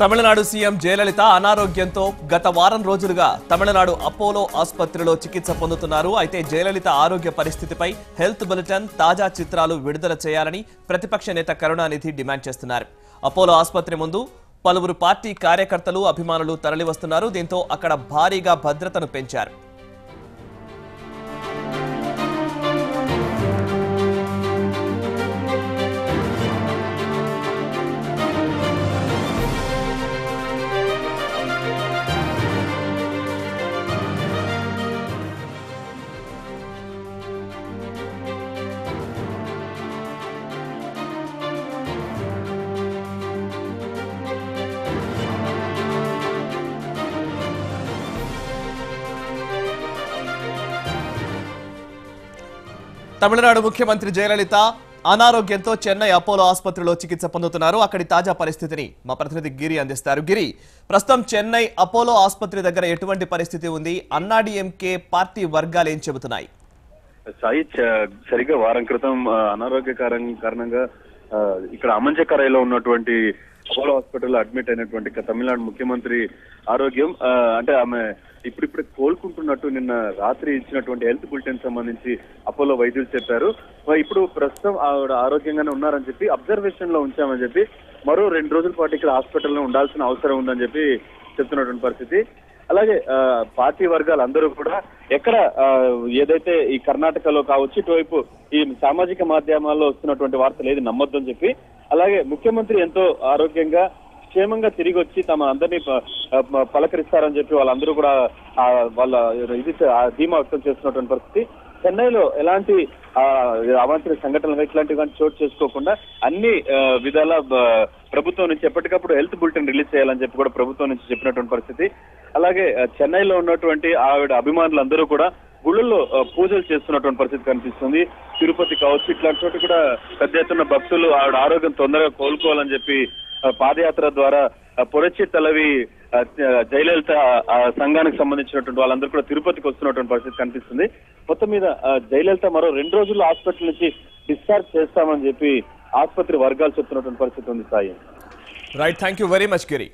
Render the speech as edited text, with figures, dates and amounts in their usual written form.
Tamil Nadu CM Jayalalithaa అనారోగ్యంతో గత వారం రోజులుగా తమిళనాడు అపోలో ఆసుపత్రిలో చికిత్స పొందుతున్నారు. అయితే జయలలిత ఆరోగ్య పరిస్థితిపై హెల్త్ బులెటిన్, తాజా చిత్రాలు విడుదల చేయాలని ప్రతిపక్ష నేత కరుణానిధి డిమాండ్ చేస్తున్నారు. అపోలో ఆసుపత్రి ముందు పలువురు పార్టీ కార్యకర్తలు, అభిమానులు తరలివస్తున్నారు. దీంతో అక్కడ భారీగా భద్రతను పెంచారు. తమిళనాడు ముఖ్యమంత్రి జయలలిత అనారోగ్యంతో చెన్నై అపోలో ఆసుపత్రిలో చికిత్స పొందుతున్నారు. అక్కడి తాజా పరిస్థితిని మా ప్రతినిధి గిరి అందిస్తారు. గిరి, ప్రస్తుతం చెన్నై అపోలో ఆసుపత్రి దగ్గర ఎటువంటి పరిస్థితి ఉంది? అన్నాడీఎంకే పార్టీ వర్గాలు ఏం చెబుతున్నాయి? సాయి, సరిగ్గా వారం క్రితం అనారోగ్య కారణంగా ఇక్కడ అమంజకరైలో ఉన్నటువంటి అపోలో హాస్పిటల్లో అడ్మిట్ అయినటువంటి తమిళనాడు ముఖ్యమంత్రి ఆరోగ్యం అంటే ఆమె ఇప్పుడిప్పుడే కోలుకుంటున్నట్టు నిన్న రాత్రి ఇచ్చినటువంటి హెల్త్ బులెటిన్ సంబంధించి అపోలో వైద్యులు చెప్పారు. ఇప్పుడు ప్రస్తుతం ఆవిడ ఆరోగ్యంగానే ఉన్నారని చెప్పి అబ్జర్వేషన్ లో ఉంచామని చెప్పి మరో 2 రోజుల పాటు ఇక్కడ హాస్పిటల్లో ఉండాల్సిన అవసరం ఉందని చెప్పి చెప్తున్నటువంటి పరిస్థితి. అలాగే పార్టీ వర్గాలు అందరూ కూడా ఎక్కడ ఏదైతే ఈ కర్ణాటకలో కావచ్చు, ఇటువైపు ఈ సామాజిక మాధ్యమాల్లో వస్తున్నటువంటి వార్తలు ఏది నమ్మొద్దని చెప్పి, అలాగే ముఖ్యమంత్రి ఎంతో ఆరోగ్యంగా క్షేమంగా తిరిగి వచ్చి తమ అందరినీ పలకరిస్తారని చెప్పి వాళ్ళందరూ కూడా వాళ్ళ ఇది ధీమా వ్యక్తం చేస్తున్నటువంటి పరిస్థితి. చెన్నైలో ఎలాంటి అవాంఛనీయ సంఘటనలు ఇట్లాంటివి చోటు చేసుకోకుండా అన్ని విధాల ప్రభుత్వం నుంచి ఎప్పటికప్పుడు హెల్త్ బులెటిన్ రిలీజ్ చేయాలని చెప్పి కూడా ప్రభుత్వం నుంచి చెప్పినటువంటి పరిస్థితి. అలాగే చెన్నైలో ఉన్నటువంటి ఆవిడ అభిమానులందరూ కూడా గుళ్ళల్లో పూజలు చేస్తున్నటువంటి పరిస్థితి కనిపిస్తుంది. తిరుపతి కావచ్చు, ఇట్లాంటి చోటు కూడా పెద్ద ఎత్తున భక్తులు ఆవిడ ఆరోగ్యం తొందరగా కోలుకోవాలని చెప్పి పాదయాత్ర ద్వారా పొరచి తలవి జయలలిత సంఘానికి సంబంధించినటువంటి వాళ్ళందరూ కూడా తిరుపతికి వస్తున్నటువంటి పరిస్థితి కనిపిస్తుంది. మొత్తం మీద జయలలిత మరో 2 రోజుల్లో హాస్పిటల్ నుంచి డిశ్చార్జ్ చేస్తామని చెప్పి ఆసుపత్రి వర్గాలు చెప్తున్నటువంటి పరిస్థితి ఉంది. Sai, right, thank you very much Giri.